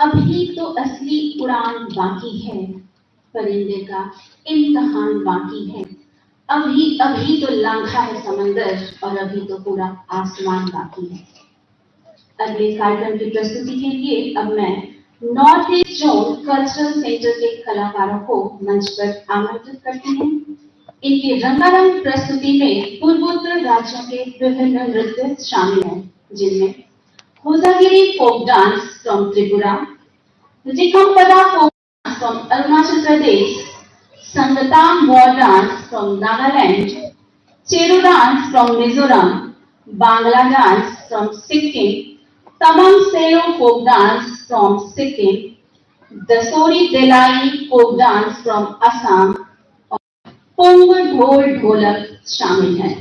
अभी तो असली उड़ान बाकी है, परिंदे का इम्तहान बाकी है। अभी अभी तो लंघा है समंदर और अभी तो पूरा आसमान बाकी है। अगले कार्यक्रम की प्रस्तुति के लिए अब मैं north east zone cultural centre के कलाकारों को मंच पर आमंत्रित करती हूँ। इनकी रंगारंग प्रस्तुति में पूर्वोत्तर राज्यों के विभिन्न नृत्य शामिल हैं, जिनमें Hojagiri folk dance from Tripura, Jikampada folk dance from Arunachal Pradesh, Sangatam war dance from Nagaland, Cheru dance from Mizoram, Bangla dance from Sikkim, Tamang Seo folk dance from Sikkim, Dasori Delai folk dance from Assam, Pongu Dhol Dholak शामिल हैं.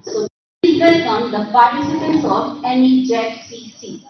So please welcome the participants of NEJCC.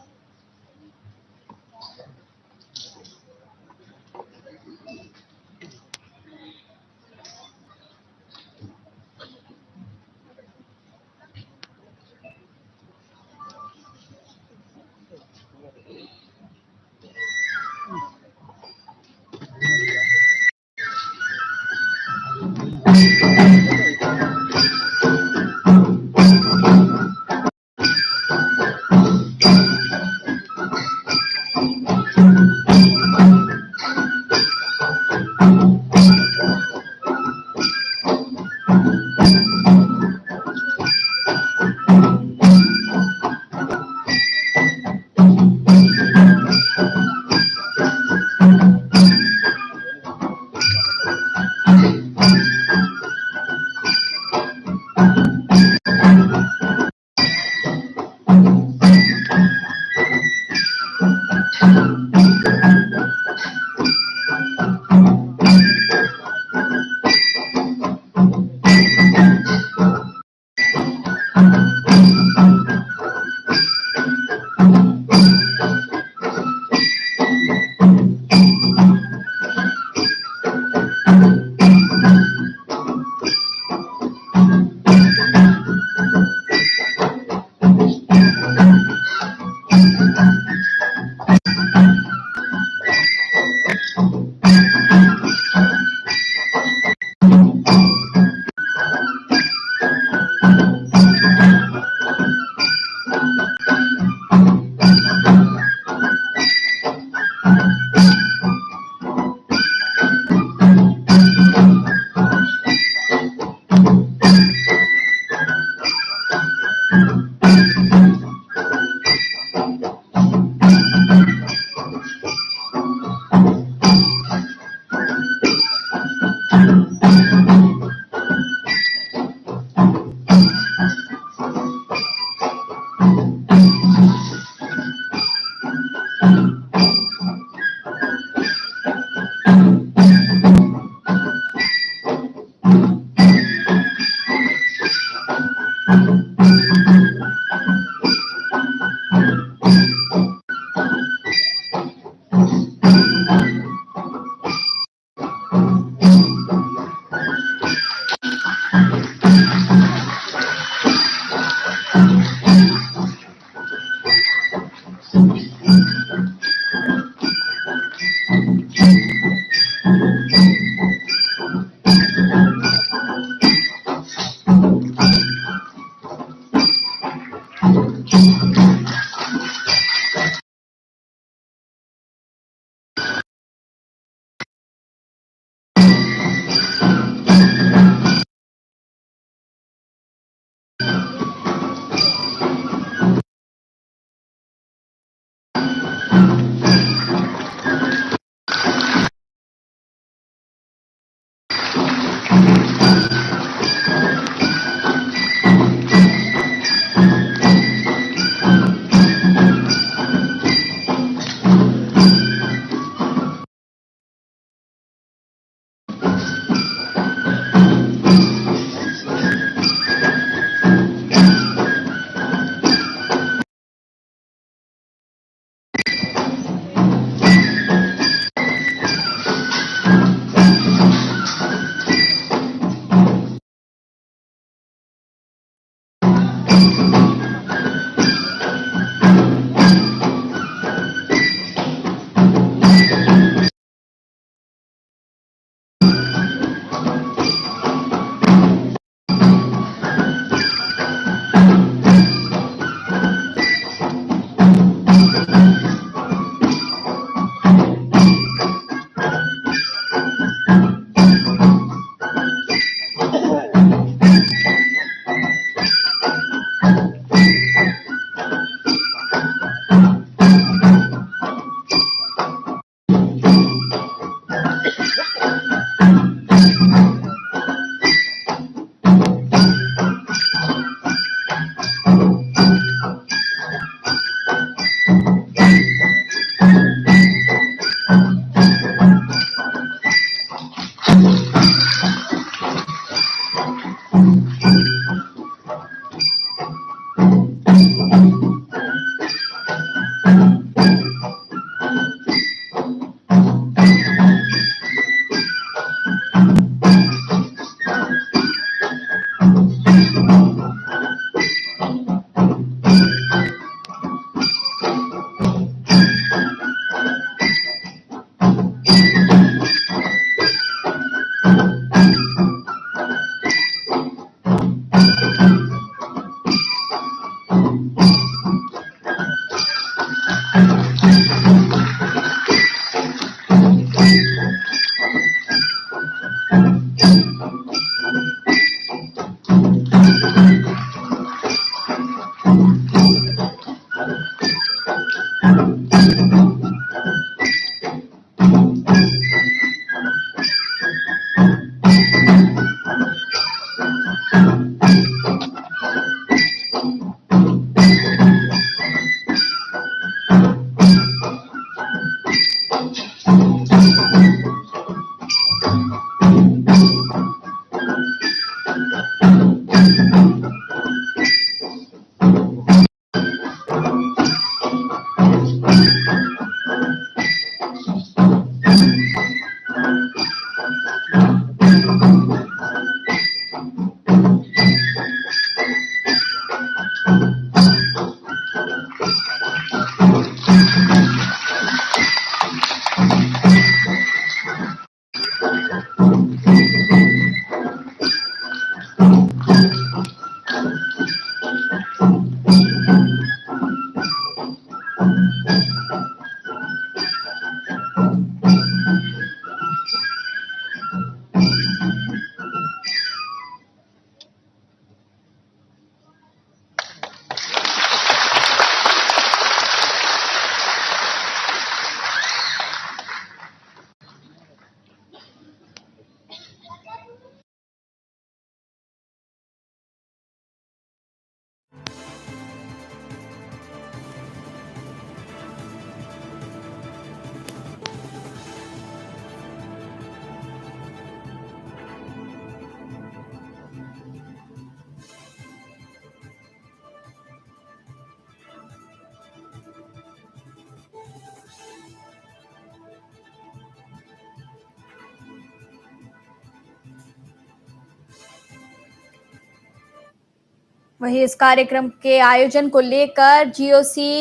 वहीं इस कार्यक्रम के आयोजन को लेकर GOC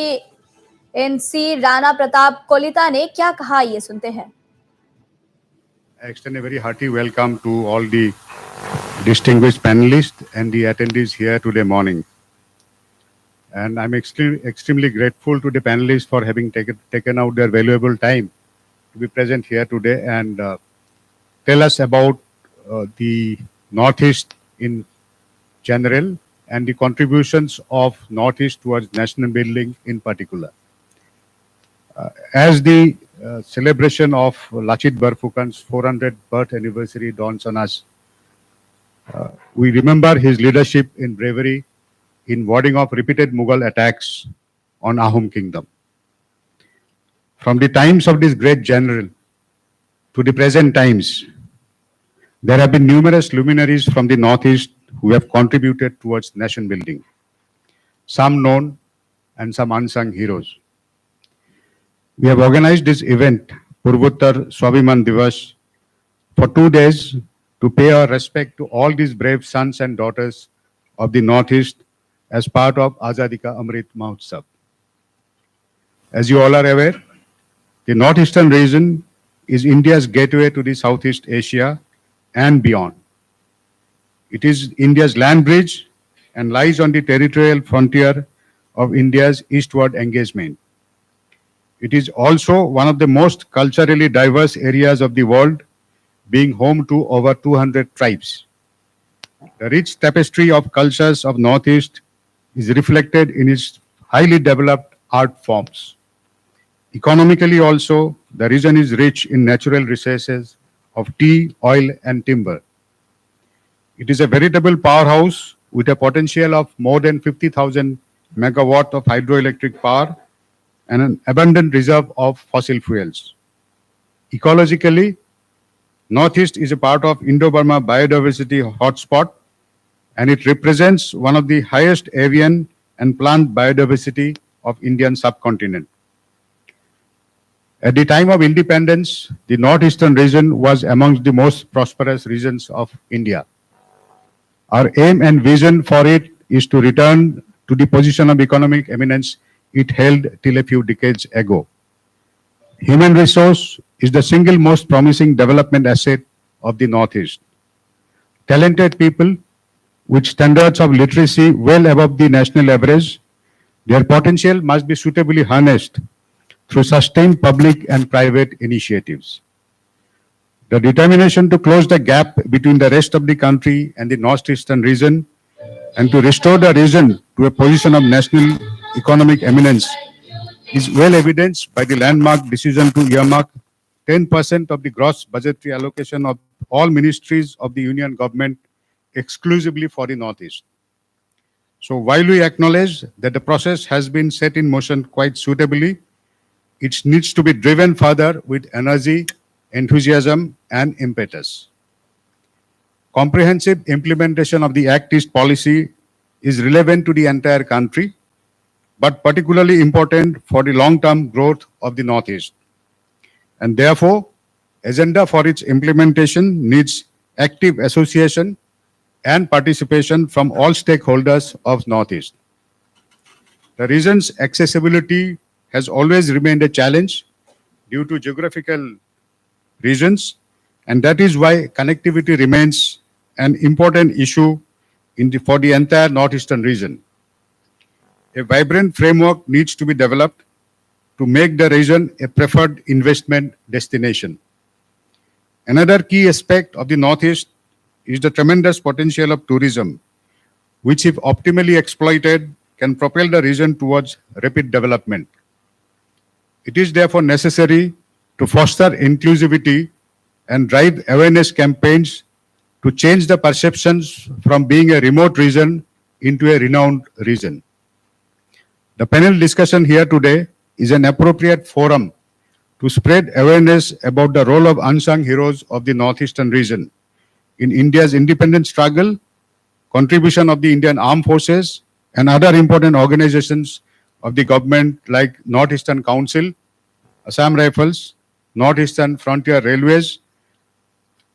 NC Rana Pratap कोलिता ने क्या कहा, ये सुनते हैं। I extend a very hearty welcome to all the distinguished panelists and the attendees here today morning. And I'm extremely grateful to the panelists for having taken out their valuable time to be present here today and tell us about the Northeast in general and the contributions of Northeast towards national building in particular. As the celebration of Lachit Barphukan's 400th birth anniversary dawns on us, we remember his leadership in bravery in warding off repeated Mughal attacks on Ahom kingdom. From the times of this great general to the present times, there have been numerous luminaries from the Northeast who have contributed towards nation building, some known and some unsung heroes. We have organized this event, Purvottar Swabhiman Utsav, for 2 days to pay our respect to all these brave sons and daughters of the Northeast as part of Azadi Ka Amrit Mahotsav. As you all are aware, the Northeastern region is India's gateway to the Southeast Asia and beyond. It is India's land bridge and lies on the territorial frontier of India's eastward engagement. It is also one of the most culturally diverse areas of the world, being home to over 200 tribes. The rich tapestry of cultures of Northeast is reflected in its highly developed art forms. Economically also, the region is rich in natural resources of tea, oil and timber. It is a veritable powerhouse with a potential of more than 50,000 megawatt of hydroelectric power and an abundant reserve of fossil fuels. Ecologically, Northeast is a part of Indo-Burma biodiversity hotspot, and it represents one of the highest avian and plant biodiversity of Indian subcontinent. At the time of independence, the northeastern region was amongst the most prosperous regions of India. Our aim and vision for it is to return to the position of economic eminence it held till a few decades ago. Human resource is the single most promising development asset of the Northeast. Talented people with standards of literacy well above the national average, their potential must be suitably harnessed through sustained public and private initiatives. The determination to close the gap between the rest of the country and the northeastern region and to restore the region to a position of national economic eminence is well evidenced by the landmark decision to earmark 10% of the gross budgetary allocation of all ministries of the union government exclusively for the Northeast. So while we acknowledge that the process has been set in motion quite suitably, it needs to be driven further with energy, enthusiasm, and impetus. Comprehensive implementation of the Act East policy is relevant to the entire country, but particularly important for the long-term growth of the Northeast. And therefore, agenda for its implementation needs active association and participation from all stakeholders of Northeast. The region's accessibility has always remained a challenge due to geographical reasons, and that is why connectivity remains an important issue for the entire northeastern region. A vibrant framework needs to be developed to make the region a preferred investment destination. Another key aspect of the Northeast is the tremendous potential of tourism, which if optimally exploited can propel the region towards rapid development. It is therefore necessary to foster inclusivity and drive awareness campaigns to change the perceptions from being a remote region into a renowned region. The panel discussion here today is an appropriate forum to spread awareness about the role of unsung heroes of the northeastern region in India's independence struggle, contribution of the Indian Armed Forces, and other important organizations of the government like Northeastern Council, Assam Rifles, Northeastern Frontier Railways,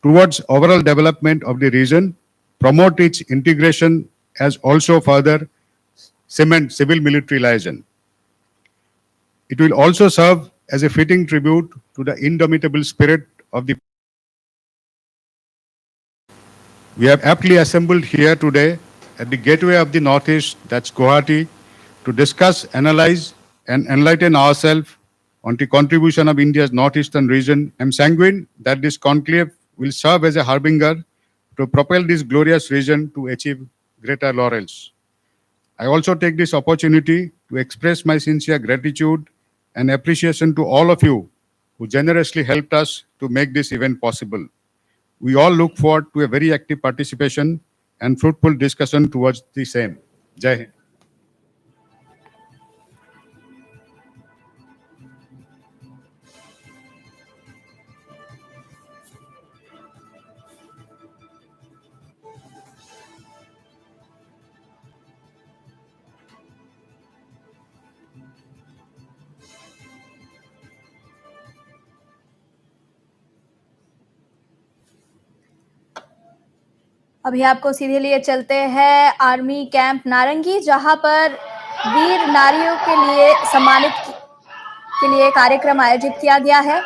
towards overall development of the region, promote its integration as also further cement civil-military liaison. It will also serve as a fitting tribute to the indomitable spirit of the. We have aptly assembled here today at the gateway of the Northeast, that's Guwahati, to discuss, analyze, and enlighten ourselves on the contribution of India's northeastern region. I am sanguine that this conclave will serve as a harbinger to propel this glorious region to achieve greater laurels. I also take this opportunity to express my sincere gratitude and appreciation to all of you who generously helped us to make this event possible. We all look forward to a very active participation and fruitful discussion towards the same. Jai Hind. अभी आपको सीधे लिए चलते हैं army camp नारंगी, जहां पर वीर नारियों के लिए सम्मानित के लिए कार्यक्रम आयोजित किया गया है।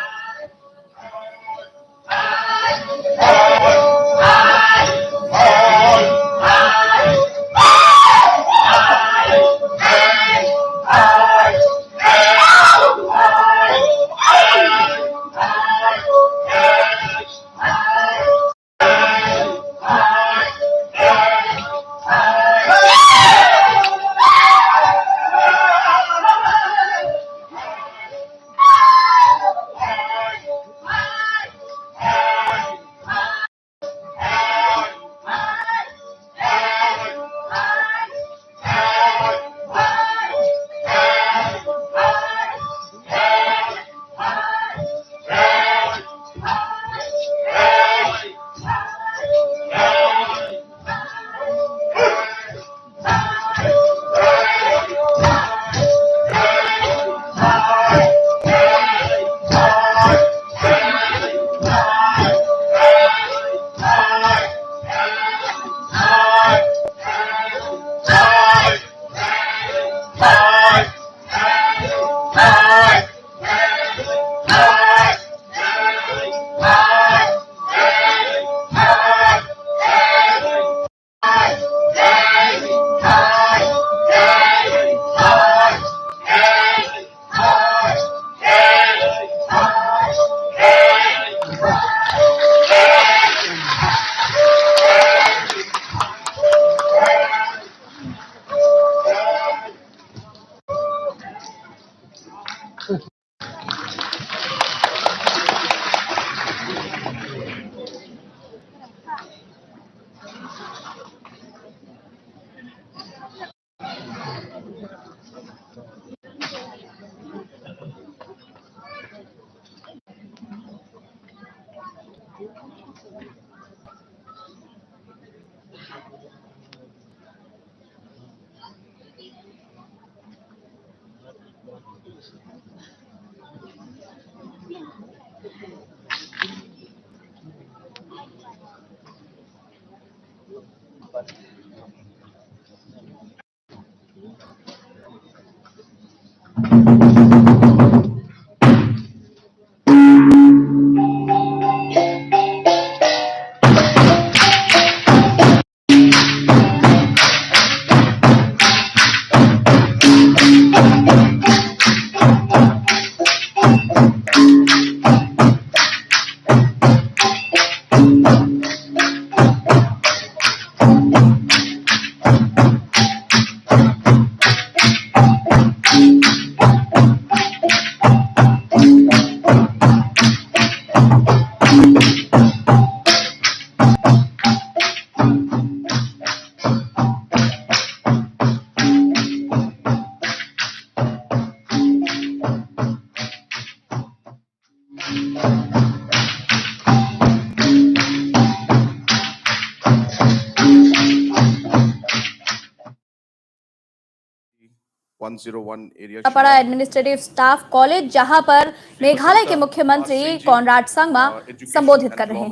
पड़ा एडमिनिस्ट्रेटिव स्टाफ कॉलेज, जहां पर मेघालय के मुख्यमंत्री कॉनराड संगमा संबोधित कर रहे हैं।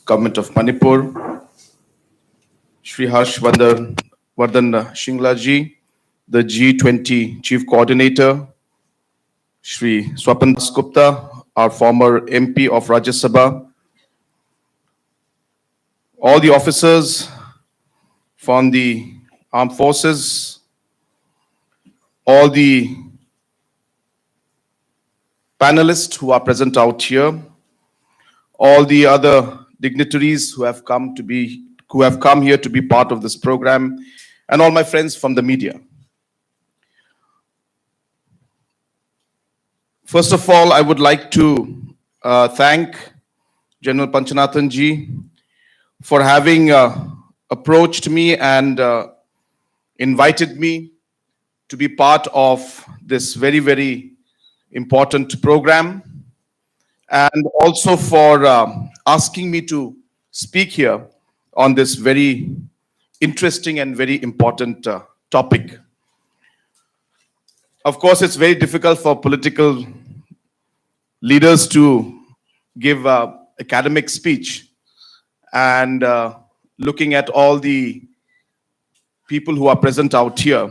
Government of Manipur, Shri Harshvardhan Shringla ji, the G20 chief coordinator, Shri Swapan Gupta, our former MP of Rajya Sabha, all the officers from the armed forces, all the panelists who are present out here, all the other dignitaries who have come here to be part of this program, and all my friends from the media. First of all, I would like to thank General Panchanathan ji for having approached me and invited me to be part of this very, very important program, and also for asking me to speak here on this very interesting and very important topic. Of course, it's very difficult for political leaders to give academic speech, and looking at all the people who are present out here,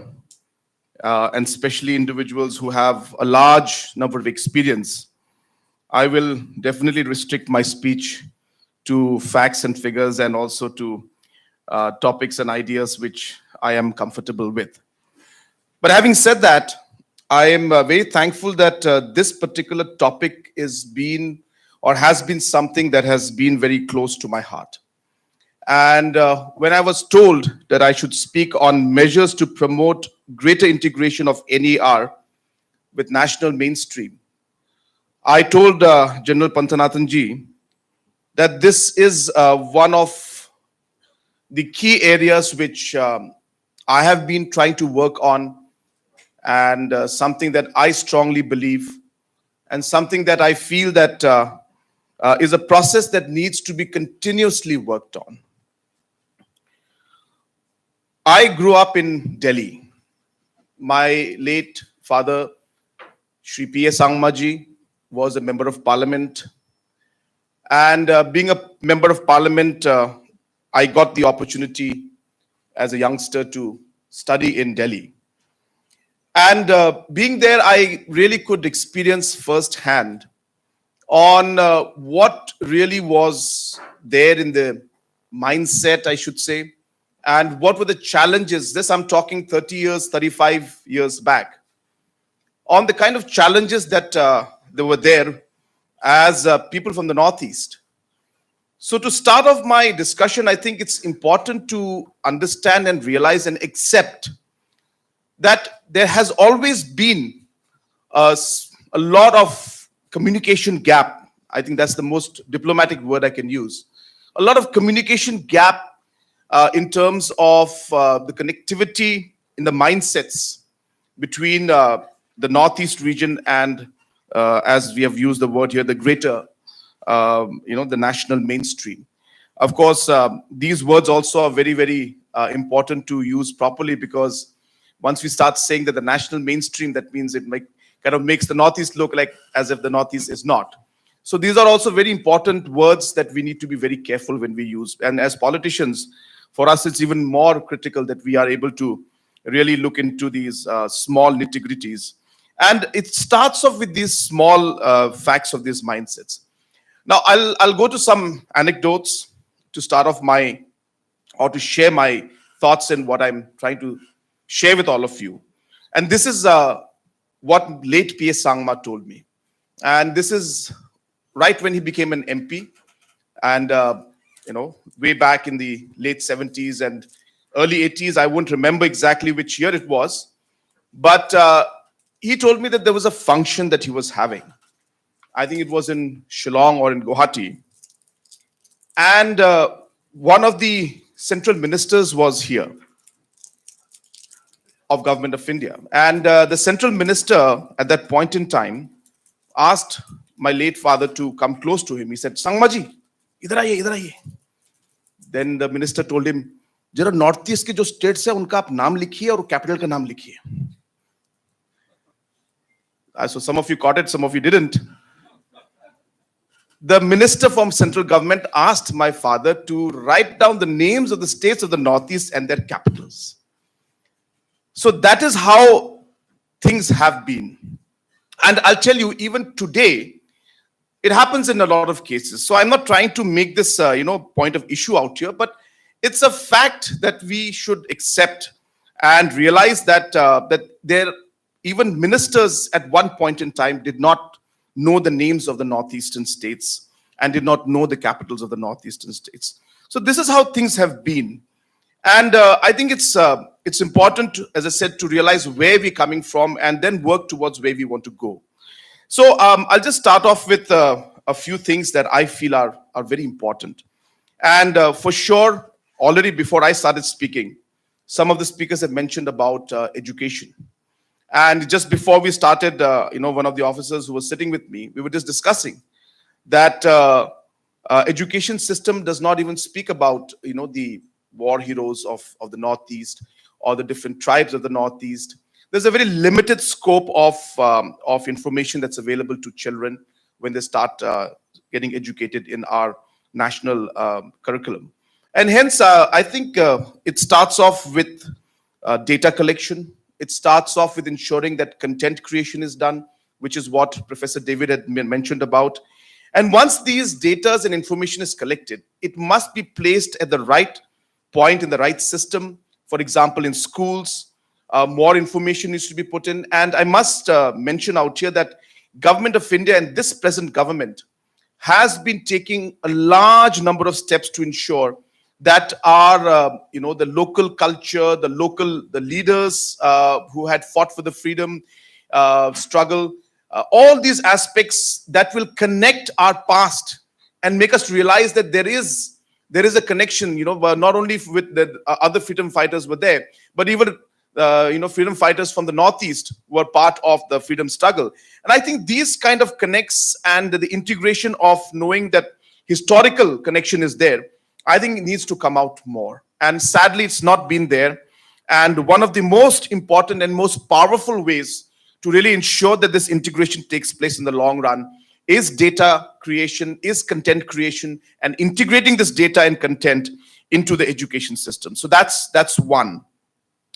and especially individuals who have a large number of experience, I will definitely restrict my speech to facts and figures, and also to topics and ideas which I am comfortable with. But having said that, I am very thankful that this particular topic has been something that has been very close to my heart. And when I was told that I should speak on measures to promote greater integration of NER with national mainstream, I told General Panchanathan ji that this is one of the key areas which I have been trying to work on, and something that I strongly believe, and something that I feel that is a process that needs to be continuously worked on. I grew up in Delhi. My late father, Shri P.A. Sangma ji, was a member of parliament. And being a member of parliament, I got the opportunity as a youngster to study in Delhi. And being there, I really could experience firsthand on what really was there in the mindset, I should say, and what were the challenges. This I'm talking 30 years, 35 years back, on the kind of challenges that they were there as people from the Northeast. So to start off my discussion, I think it's important to understand and realize and accept that there has always been a lot of communication gap. I think that's the most diplomatic word I can use. A lot of communication gap in terms of the connectivity in the mindsets between the Northeast region and, as we have used the word here, the greater, the national mainstream. Of course, these words also are very, very important to use properly, because once we start saying that the national mainstream, that means it kind of makes the Northeast look like as if the Northeast is not. So these are also very important words that we need to be very careful when we use. And as politicians, for us, it's even more critical that we are able to really look into these small nitty-gritties. And it starts off with these small facts of these mindsets. Now, I'll go to some anecdotes to start off to share my thoughts and what I'm trying to share with all of you. And this is what late P.S. Sangma told me. And this is right when he became an MP. And, way back in the late 70s and early 80s, I won't remember exactly which year it was. But he told me that there was a function that he was having. I think it was in Shillong or in Guwahati. And one of the central ministers was here of Government of India. And the central minister at that point in time asked my late father to come close to him. He said, Sangma ji, idhar aaye, idhar aaye. Then the minister told him, जरा north east के जो states है उनका आप नाम लिखिए और capital का नाम लिखिए. So some of you caught it, some of you didn't. The minister from central government asked my father to write down the names of the states of the Northeast and their capitals. So that is how things have been. And I'll tell you, even today, it happens in a lot of cases. So I'm not trying to make this, point of issue out here, but it's a fact that we should accept and realize that there, even ministers at one point in time did not know the names of the Northeastern states and did not know the capitals of the Northeastern states. So this is how things have been. And I think it's important, as I said, to realize where we're coming from and then work towards where we want to go. So I'll just start off with a few things that I feel are very important. And for sure, already before I started speaking, some of the speakers have mentioned about education. And just before we started, one of the officers who was sitting with me, we were just discussing that education system does not even speak about, the war heroes of the Northeast or the different tribes of the Northeast. There's a very limited scope of information that's available to children when they start getting educated in our national curriculum. And hence, I think it starts off with data collection. It starts off with ensuring that content creation is done, which is what Professor David had mentioned about. And once these data and information is collected, it must be placed at the right point in the right system. For example, in schools, more information needs to be put in. And I must mention out here that Government of India and this present government has been taking a large number of steps to ensure that our, the local culture, the leaders who had fought for the freedom struggle, all these aspects that will connect our past and make us realize that there is a connection, not only with the other freedom fighters were there, but even, freedom fighters from the Northeast were part of the freedom struggle. And I think these kind of connects and the integration of knowing that historical connection is there, I think it needs to come out more. And sadly, it's not been there. And one of the most important and most powerful ways to really ensure that this integration takes place in the long run is data creation, is content creation, and integrating this data and content into the education system. So that's one.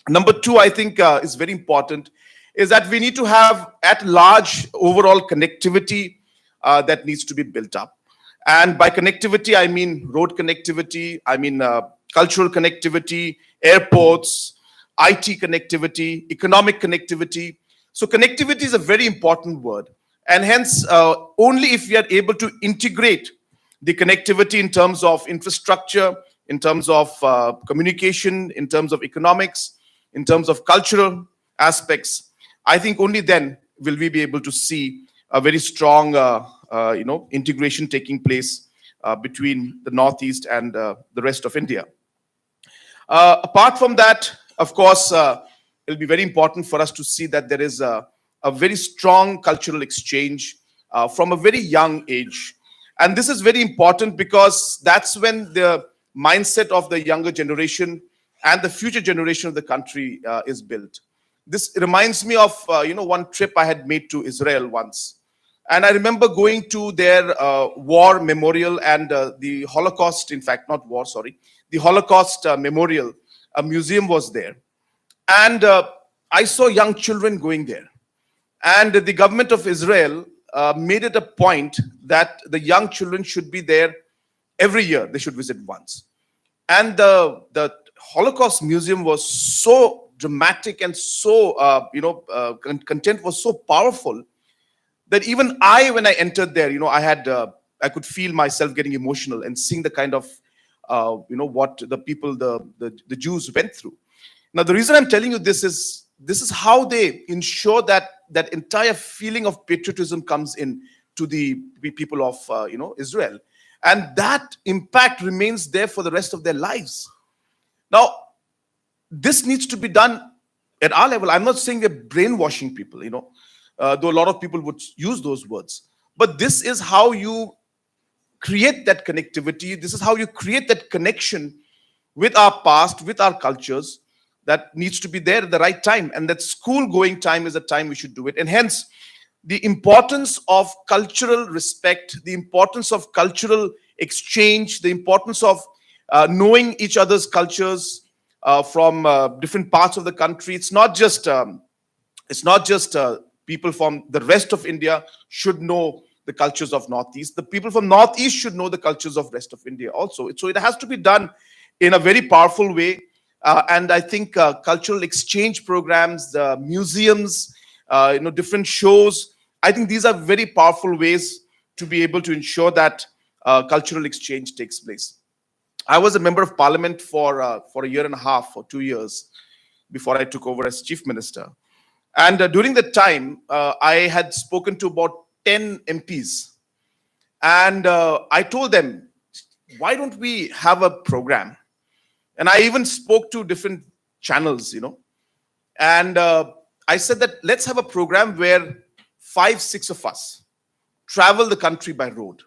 Number two, I think is very important, is that we need to have at large overall connectivity that needs to be built up. And by connectivity, I mean road connectivity, I mean cultural connectivity, airports, IT connectivity, economic connectivity. So connectivity is a very important word. And hence, only if we are able to integrate the connectivity in terms of infrastructure, in terms of communication, in terms of economics, in terms of cultural aspects, I think only then will we be able to see a very strong integration taking place between the Northeast and the rest of India. Apart from that, of course, it'll be very important for us to see that there is a very strong cultural exchange from a very young age. And this is very important because that's when the mindset of the younger generation and the future generation of the country is built. This reminds me of one trip I had made to Israel once. And I remember going to their war memorial and the Holocaust, in fact, not war, sorry, the Holocaust memorial, a museum was there. And I saw young children going there. And the government of Israel made it a point that the young children should be there every year. They should visit once. And the Holocaust Museum was so dramatic and so, content was so powerful that even when I entered there, I could feel myself getting emotional and seeing the kind of, what the people, the Jews went through. Now, the reason I'm telling you this is how they ensure that that entire feeling of patriotism comes in to the people of, Israel. And that impact remains there for the rest of their lives. Now, this needs to be done at our level. I'm not saying we're brainwashing people, though a lot of people would use those words. But this is how you create that connectivity. This is how you create that connection with our past, with our cultures, that needs to be there at the right time. And that school going time is the time we should do it. And hence, the importance of cultural respect, the importance of cultural exchange, the importance of knowing each other's cultures from different parts of the country. It's not just people from the rest of India should know the cultures of Northeast. The people from Northeast should know the cultures of rest of India also. So it has to be done in a very powerful way. And I think cultural exchange programs, museums, different shows, I think these are very powerful ways to be able to ensure that cultural exchange takes place. I was a member of parliament for a year and a half or 2 years before I took over as chief minister. And during that time, I had spoken to about 10 MPs. And I told them, why don't we have a program? And I even spoke to different channels, And I said that let's have a program where 5-6 of us travel the country by road.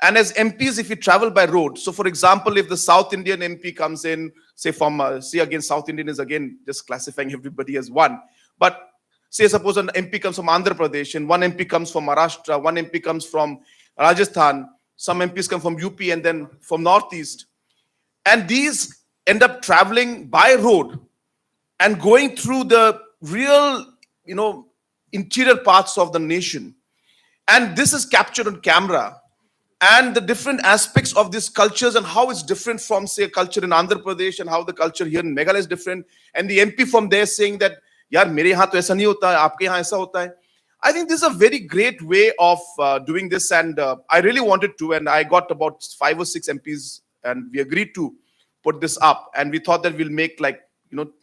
And as MPs, if we travel by road, so for example, if the South Indian MP comes in, say again, South Indian is again just classifying everybody as one. But say suppose an MP comes from Andhra Pradesh and one MP comes from Maharashtra, one MP comes from Rajasthan, some MPs come from UP and then from Northeast. And these end up traveling by road and going through the real, interior parts of the nation. And this is captured on camera. And the different aspects of these cultures and how it's different from, say, a culture in Andhra Pradesh and how the culture here in Meghalaya is different. And the MP from there saying that, yaar, mere yahan to aisa nahi hota hai, aapke yahan aisa hota hai. I think this is a very great way of doing this. And I really wanted to. And I got about 5 or 6 MPs and we agreed to put this up. And we thought that we'll make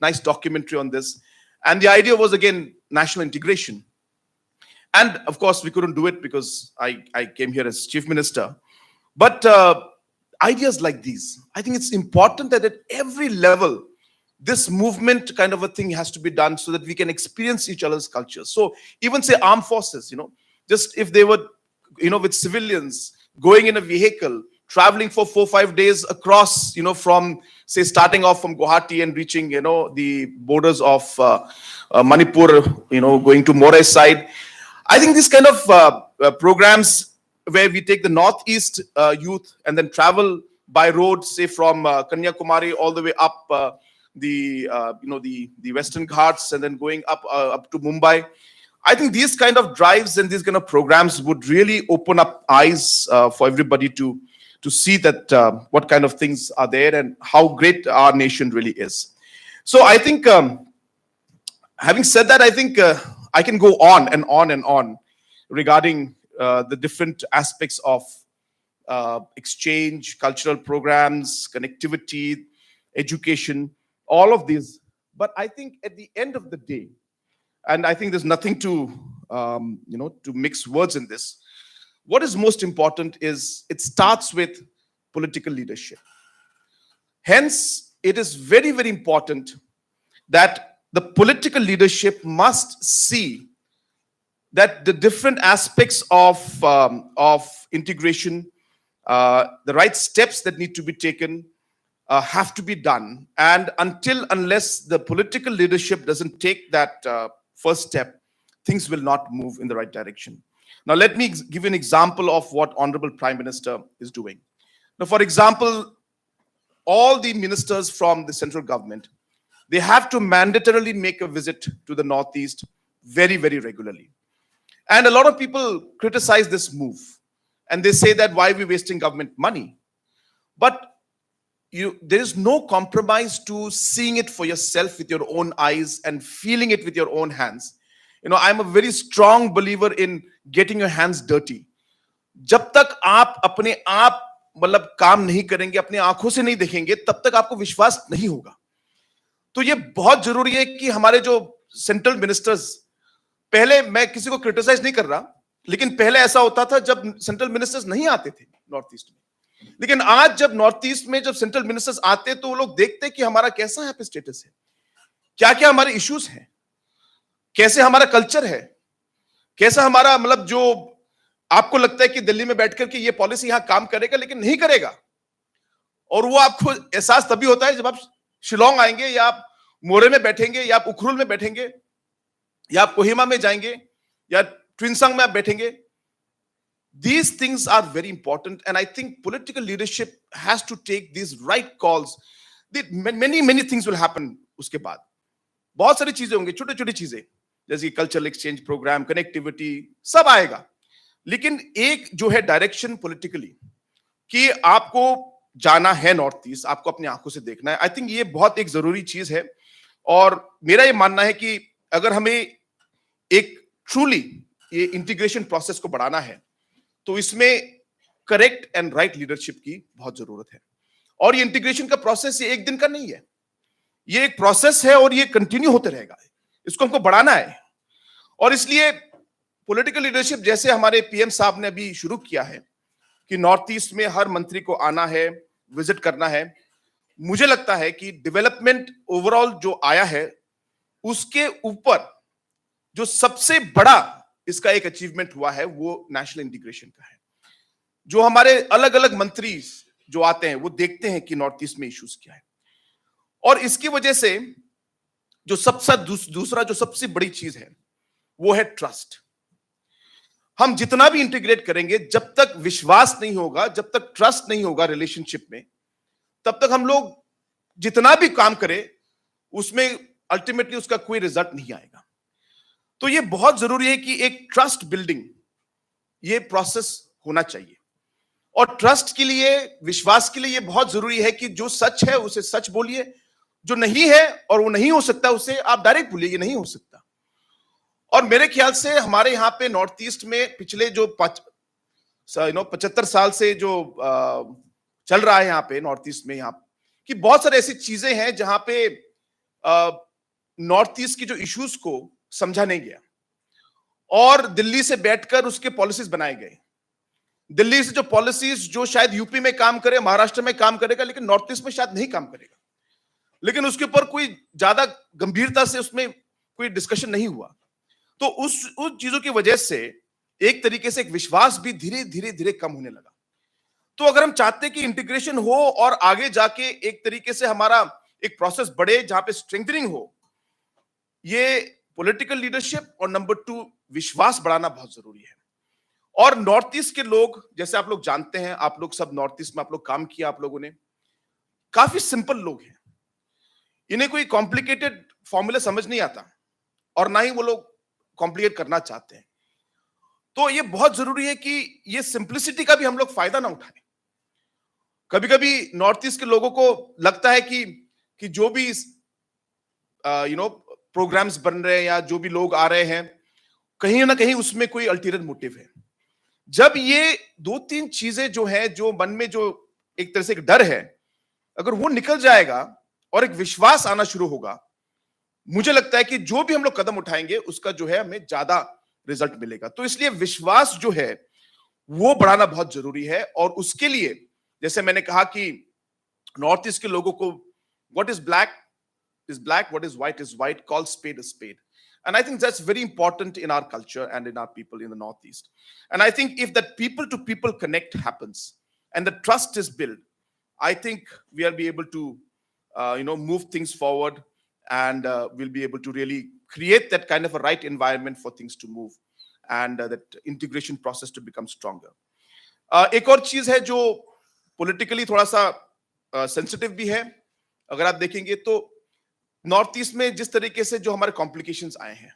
nice documentary on this. And the idea was, again, national integration. And of course, we couldn't do it because I came here as chief minister. But ideas like these, I think it's important that at every level, this movement kind of a thing has to be done so that we can experience each other's cultures. So even say armed forces, just if they were, with civilians going in a vehicle, traveling for 4-5 days across, from, say, starting off from Guwahati and reaching, the borders of Manipur, going to Moray side. I think these kind of programs where we take the Northeast youth and then travel by road, say from Kanyakumari all the way up the Western Ghats and then going up to Mumbai. I think these kind of drives and these kind of programs would really open up eyes for everybody to see that what kind of things are there and how great our nation really is. So I think, having said that, I think I can go on and on and on regarding the different aspects of exchange, cultural programs, connectivity, education, all of these. But I think at the end of the day, and I think there's nothing to, to mix words in this, what is most important is it starts with political leadership. Hence, it is very, very important that the political leadership must see that the different aspects of integration, the right steps that need to be taken, have to be done. And unless the political leadership doesn't take that first step, things will not move in the right direction. Now, let me give you an example of what Honorable Prime Minister is doing. Now, for example, all the ministers from the central government, they have to mandatorily make a visit to the Northeast very, very regularly. And a lot of people criticize this move. And they say that why are we wasting government money? But there is no compromise to seeing it for yourself with your own eyes and feeling it with your own hands. I'm a very strong believer in getting your hands dirty. जब तक आप अपने आप मतलब काम नहीं करेंगे, अपने आंखों से नहीं देखेंगे, तब तक आपको विश्वास नहीं होगा. तो ये बहुत जरूरी है कि हमारे जो सेंट्रल मिनिस्टर्स, पहले मैं किसी को क्रिटिसाइज नहीं कर रहा, लेकिन पहले ऐसा होता था जब सेंट्रल मिनिस्टर्स नहीं आते थे नॉर्थ ईस्ट में. लेकिन आज जब नॉर्थ ईस्ट में जब सेंट्रल मिनिस्टर्स आते तो वो लोग देखते कि हमारा कैसा यहाँ पे स्टेटस है, क्या क्या हमारे इश्यूज हैं, कैसे हमारा कल्चर है, कैसा हमारा मतलब जो आपको लगता है कि दिल्ली में बैठकर के ये पॉलिसी यहां काम करेगा लेकिन नहीं करेगा. और वो आपको एहसास तभी होता है जब आप शिलोंग आएंगे या आप मोरे में बैठेंगे या आप उखरुल में बैठेंगे या आप कोहिमा में जाएंगे या ट्विनसंग में आप बैठेंगे. These things are very important, and I think political leadership has to take these right calls. Many things will happen उसके बाद. बहुत सारी चीजें होंगी, छोटी छोटी चीजें, जैसे कल्चरल एक्सचेंज प्रोग्राम, कनेक्टिविटी, सब आएगा. लेकिन एक जो है डायरेक्शन पॉलिटिकली कि आपको जाना है नॉर्थ ईस्ट, आपको अपनी आंखों से देखना है. आई थिंक ये बहुत एक जरूरी चीज है. और मेरा ये मानना है कि अगर हमें एक ट्रूली ये इंटीग्रेशन प्रोसेस को बढ़ाना है तो इसमें करेक्ट एंड राइट लीडरशिप की बहुत जरूरत है. और ये इंटीग्रेशन का प्रोसेस ये एक दिन का नहीं है, ये एक प्रोसेस है और ये कंटिन्यू होते रहेगा. इसको हमको बढ़ाना है. और इसलिए पॉलिटिकल लीडरशिप जैसे हमारे पीएम साहब ने अभी शुरू किया है कि नॉर्थ ईस्ट में हर मंत्री को आना है, विजिट करना है. मुझे लगता है कि डेवलपमेंट ओवरऑल जो आया है उसके ऊपर जो सबसे बड़ा इसका एक अचीवमेंट हुआ है वो नेशनल इंटीग्रेशन का है. जो हमारे अलग अलग मंत्री जो आते हैं वो देखते हैं कि नॉर्थ ईस्ट में इश्यूज क्या है. और इसकी वजह से जो सबसे दूसरा जो सबसे बड़ी चीज है वो है ट्रस्ट. हम जितना भी इंटीग्रेट करेंगे, जब तक विश्वास नहीं होगा, जब तक ट्रस्ट नहीं होगा रिलेशनशिप में, तब तक हम लोग जितना भी काम करें उसमें अल्टीमेटली उसका कोई रिजल्ट नहीं आएगा. तो ये बहुत जरूरी है कि एक ट्रस्ट बिल्डिंग ये प्रोसेस होना चाहिए. और ट्रस्ट के लिए, विश्वास के लिए ये बहुत जरूरी है कि जो सच है उसे सच बोलिए, जो नहीं है और वो नहीं हो सकता उसे आप डायरेक्ट बोलिए ये नहीं हो सकता. और मेरे ख्याल से हमारे यहाँ पे नॉर्थ ईस्ट में पिछले जो 75 साल से जो चल रहा है यहाँ पे नॉर्थ ईस्ट में, यहाँ की बहुत सारी ऐसी चीजें हैं जहां पे नॉर्थ ईस्ट की जो इश्यूज को समझा नहीं गया और दिल्ली से बैठकर उसके पॉलिसीज बनाए गए. दिल्ली से जो पॉलिसीज जो शायद यूपी में काम करे, महाराष्ट्र में काम करेगा, लेकिन नॉर्थ ईस्ट में शायद नहीं काम करेगा. लेकिन उसके ऊपर कोई ज्यादा गंभीरता से उसमें कोई डिस्कशन नहीं हुआ. तो उस चीजों की वजह से एक तरीके से एक विश्वास भी धीरे धीरे कम होने लगा. तो अगर हम चाहते हैं कि इंटीग्रेशन हो और आगे जाके एक तरीके से हमारा एक प्रोसेस बढ़े जहां पे स्ट्रेंथनिंग हो, ये पॉलिटिकल लीडरशिप और नंबर 2 विश्वास बढ़ाना बहुत जरूरी है. और नॉर्थ ईस्ट के लोग, जैसे आप लोग जानते हैं, आप लोग सब नॉर्थ ईस्ट में आप लोग काम किया, आप लोगों ने, काफी सिंपल लोग हैं. इन्हें कोई कॉम्प्लिकेटेड फॉर्मूला समझ नहीं आता और ना ही वो लोग कॉम्प्लिकेट करना चाहते हैं। तो ये बहुत जरूरी है कि ये सिंप्लिसिटी का भी हम लोग फायदा ना उठाएं। कभी कभी नॉर्थ ईस्ट के लोगों को लगता है कि जो भी प्रोग्राम्स बन रहे हैं या जो भी लोग आ रहे हैं, कहीं ना कहीं उसमें कोई अल्टीरियर मोटिव है। जब ये दो तीन चीजें जो है, जो मन में जो एक तरह से एक डर है, अगर वो निकल जाएगा और एक विश्वास आना शुरू होगा, मुझे लगता है कि जो भी हम लोग कदम उठाएंगे उसका जो है हमें ज्यादा रिजल्ट मिलेगा। तो इसलिए विश्वास जो है वो बढ़ाना बहुत जरूरी है। और उसके लिए जैसे मैंने कहा कि नॉर्थ ईस्ट के लोगों को what is black is black, what is white, call spade a spade. And I think that's very important in our culture and in our people in the Northeast. And I think if that people to people connect happens and the trust is built, I think we'll be able to, move things forward, and we'll be able to really create that kind of a right environment for things to move, and that integration process to become stronger. एक और चीज है जो politically थोड़ा सा sensitive भी है। अगर आप देखेंगे तो नॉर्थ ईस्ट में जिस तरीके से जो हमारे कॉम्प्लिकेशंस आए हैं,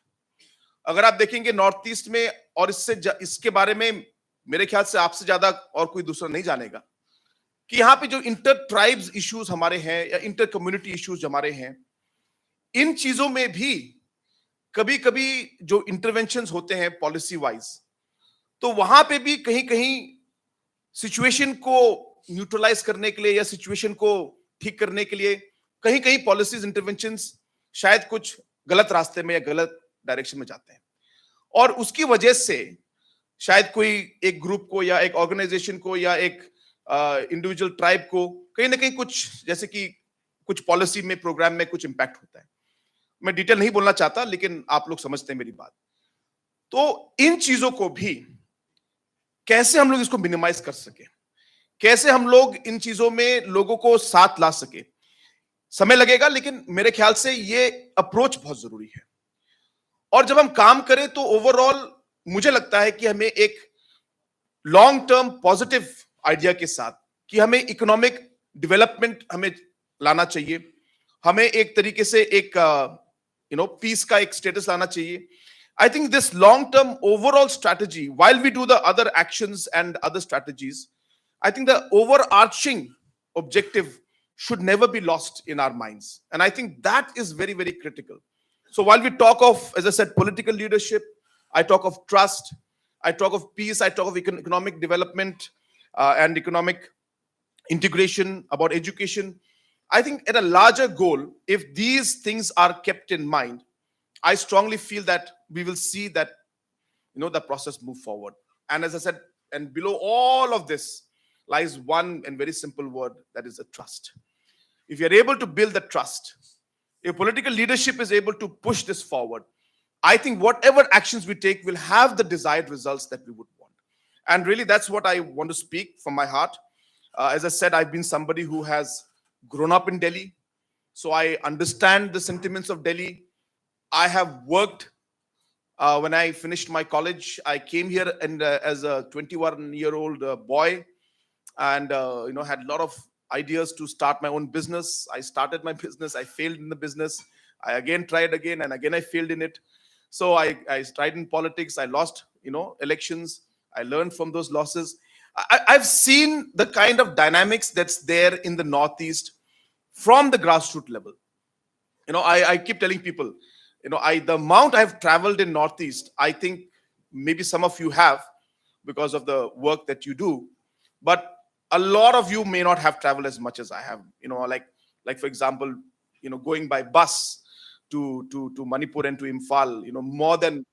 अगर आप देखेंगे नॉर्थ ईस्ट में, और इसके बारे में मेरे ख्याल से आपसे ज्यादा और कोई दूसरा नहीं जानेगा कि यहाँ पे जो इंटर ट्राइब्स इश्यूज हमारे हैं या इंटर कम्युनिटी इश्यूज हमारे हैं, इन चीजों में भी कभी कभी जो इंटरवेंशंस होते हैं पॉलिसी वाइज, तो वहां पे भी कहीं कहीं सिचुएशन को न्यूट्रलाइज करने के लिए या सिचुएशन को ठीक करने के लिए कहीं कहीं पॉलिसीज इंटरवेंशंस शायद कुछ गलत रास्ते में या गलत डायरेक्शन में जाते हैं, और उसकी वजह से शायद कोई एक ग्रुप को या एक ऑर्गेनाइजेशन को या एक इंडिविजुअल ट्राइब को कहीं ना कहीं कुछ, जैसे कि कुछ पॉलिसी में, प्रोग्राम में कुछ इंपैक्ट होता है। मैं डिटेल नहीं बोलना चाहता, लेकिन आप लोग समझते हैं मेरी बात। तो इन चीजों को भी कैसे हम लोग इसको मिनिमाइज कर सके, कैसे हम लोग इन चीजों में लोगों को साथ ला सके, समय लगेगा, लेकिन मेरे ख्याल से ये अप्रोच बहुत जरूरी है। और जब हम काम करें तो ओवरऑल मुझे लगता है कि हमें एक लॉन्ग टर्म पॉजिटिव आइडिया के साथ कि हमें इकोनॉमिक डेवलपमेंट हमें लाना चाहिए, हमें एक तरीके से एक पीस का एक स्टेटस लाना चाहिए। I think this long term overall strategy, while we do the other actions and other strategies, I think the overarching objective should never be lost in our minds. And I think that is very, very critical. So while we talk of, as I said, political leadership, I talk of trust, I talk of peace, I talk of economic development and economic integration, about education. I think at a larger goal, if these things are kept in mind, I strongly feel that we will see that, the process move forward. And as I said, and below all of this lies one and very simple word, that is a trust. If you're able to build the trust, if political leadership is able to push this forward, I think whatever actions we take will have the desired results that we would want. And really, that's what I want to speak from my heart. As I said, I've been somebody who has grown up in Delhi, so I understand the sentiments of Delhi. I have worked. When I finished my college, I came here and as a 21-year-old boy, and had a lot of ideas to start my own business. I started my business. I failed in the business. I again tried again, and again I failed in it. So I tried in politics. I lost, elections. I learned from those losses. I've seen the kind of dynamics that's there in the Northeast from the grassroots level. I keep telling people, the amount I've traveled in Northeast, I think maybe some of you have because of the work that you do, but a lot of you may not have traveled as much as I have. Like for example, going by bus to Manipur and to Imphal, more than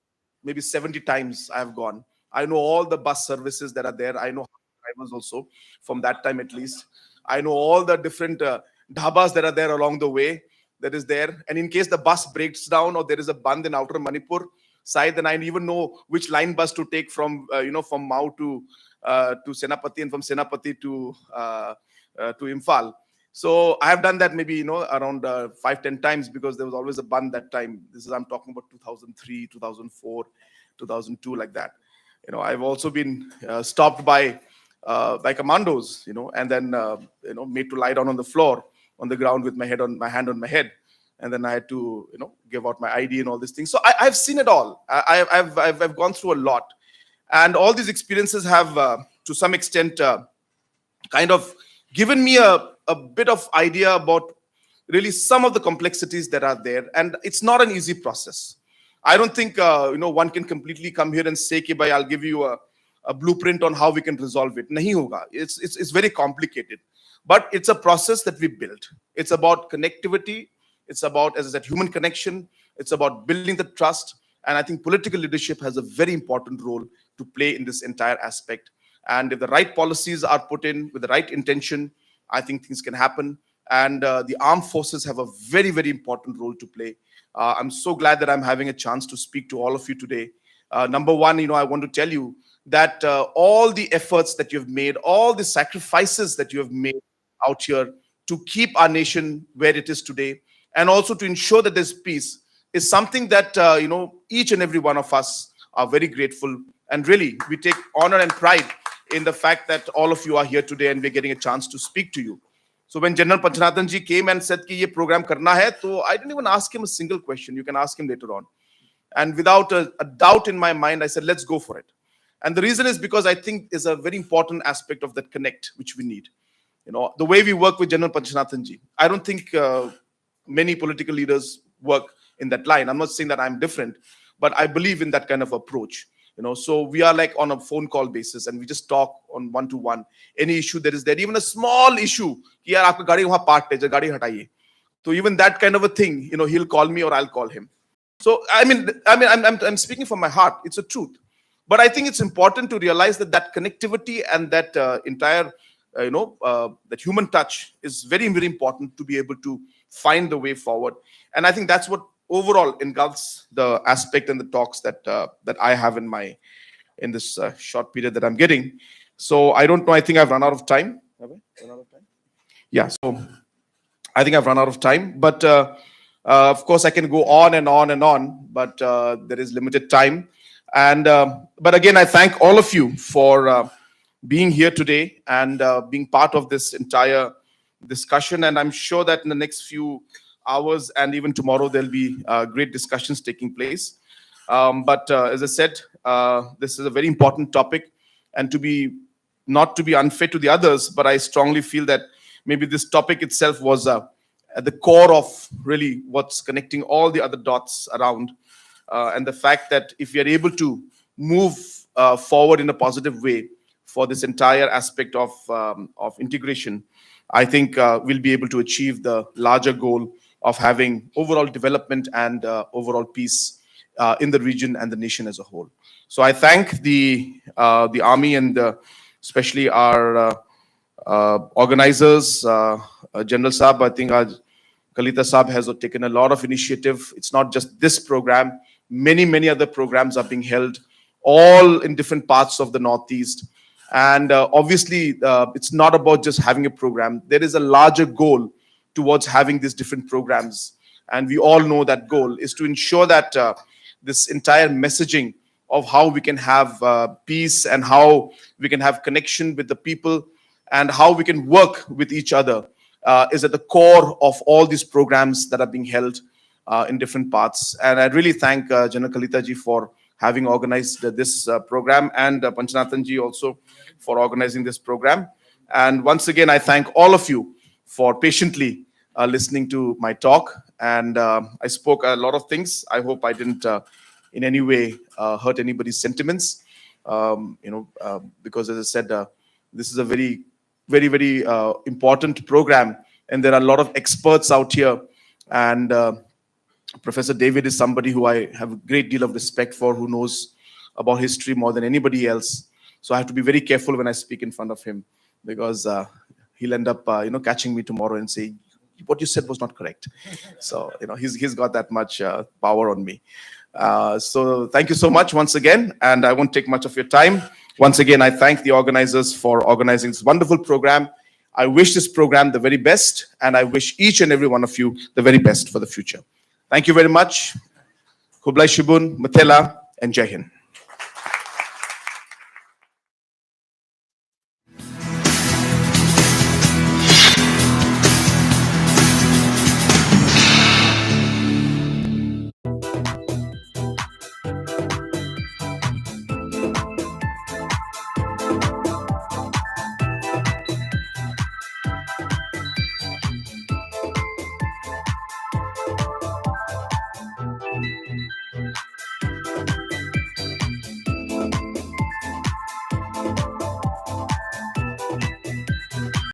maybe 70 times I have gone. I know all the bus services that are there. I know drivers also from that time at least. I know all the different dhabas that are there along the way that is there. And in case the bus breaks down or there is a band in outer Manipur side, then I even know which line bus to take from, from Mau to Senapati, and from Senapati to Imphal. So I have done that maybe, around 5-10 times, because there was always a band that time. I'm talking about 2003, 2004, 2002, like that. I've also been stopped by commandos, and then, made to lie down on the floor, on the ground with my hand on my head. and then I had to, give out my ID and all these things. So I've seen it all. I've gone through a lot, and all these experiences have, to some extent, kind of given me a bit of idea about really some of the complexities that are there, and it's not an easy process. I don't think one can completely come here and say, "Ki bhai, I'll give you a blueprint on how we can resolve it." Nahi hoga. It's very complicated, but it's a process that we built. It's about connectivity. It's about, as I said, human connection. It's about building the trust, and I think political leadership has a very important role to play in this entire aspect. And if the right policies are put in with the right intention, I think things can happen. And the armed forces have a very, very important role to play. I'm so glad that I'm having a chance to speak to all of you today. Number one, I want to tell you that all the efforts that you've made, all the sacrifices that you have made out here to keep our nation where it is today, and also to ensure that there's peace, is something that, each and every one of us are very grateful. And really, we take honor and pride in the fact that all of you are here today and we're getting a chance to speak to you. So when General Panchanathan ji came and said कि ये program करना है, तो I didn't even ask him a single question. You can ask him later on. And without a doubt in my mind, I said, let's go for it. And the reason is because I think there's a very important aspect of that connect which we need. The way we work with General Panchanathan ji, I don't think many political leaders work in that line. I'm not saying that I'm different, but I believe in that kind of approach. So we are like on a phone call basis, and we just talk on one-to-one. Any issue that is there, even a small issue, कि यार आपका गाड़ी वहाँ parked है, गाड़ी हटाइए. So even that kind of a thing, he'll call me or I'll call him. So I'm speaking from my heart. It's a truth. But I think it's important to realize that connectivity and that entire, that human touch is very, very important to be able to find the way forward. And I think that's what overall engulfs the aspect and the talks that I have in this short period that I'm getting. So I don't know. I think I've run out of time. Have I run out of time? Yeah. So I think I've run out of time. But of course, I can go on and on and on. But there is limited time. And but again, I thank all of you for being here today and being part of this entire discussion. And I'm sure that in the next few hours and even tomorrow, there'll be great discussions taking place. But as I said, this is a very important topic, and not to be unfair to the others, but I strongly feel that maybe this topic itself was at the core of really what's connecting all the other dots around. And the fact that if we are able to move forward in a positive way for this entire aspect of integration, I think we'll be able to achieve the larger goal of having overall development and overall peace in the region and the nation as a whole. So I thank the army and especially our organizers, General Saab. I think Kalita Saab has taken a lot of initiative. It's not just this program. Many other programs are being held, all in different parts of the Northeast. And obviously, it's not about just having a program. There is a larger goal towards having these different programs. And we all know that goal is to ensure that this entire messaging of how we can have peace and how we can have connection with the people and how we can work with each other is at the core of all these programs that are being held in different parts. And I really thank General Kalita ji for having organized this program, and Panchanathan ji also for organizing this program. And once again, I thank all of you for patiently listening to my talk. And I spoke a lot of things. I hope I didn't in any way hurt anybody's sentiments. Because as I said, this is a very, very, very important program. And there are a lot of experts out here. And Professor David is somebody who I have a great deal of respect for, who knows about history more than anybody else. So I have to be very careful when I speak in front of him, because he'll end up, catching me tomorrow and say, what you said was not correct. So, he's got that much power on me. So thank you so much once again, and I won't take much of your time. Once again, I thank the organizers for organizing this wonderful program. I wish this program the very best, and I wish each and every one of you the very best for the future. Thank you very much. Kublai Shibun, Matela, and Jai Hind.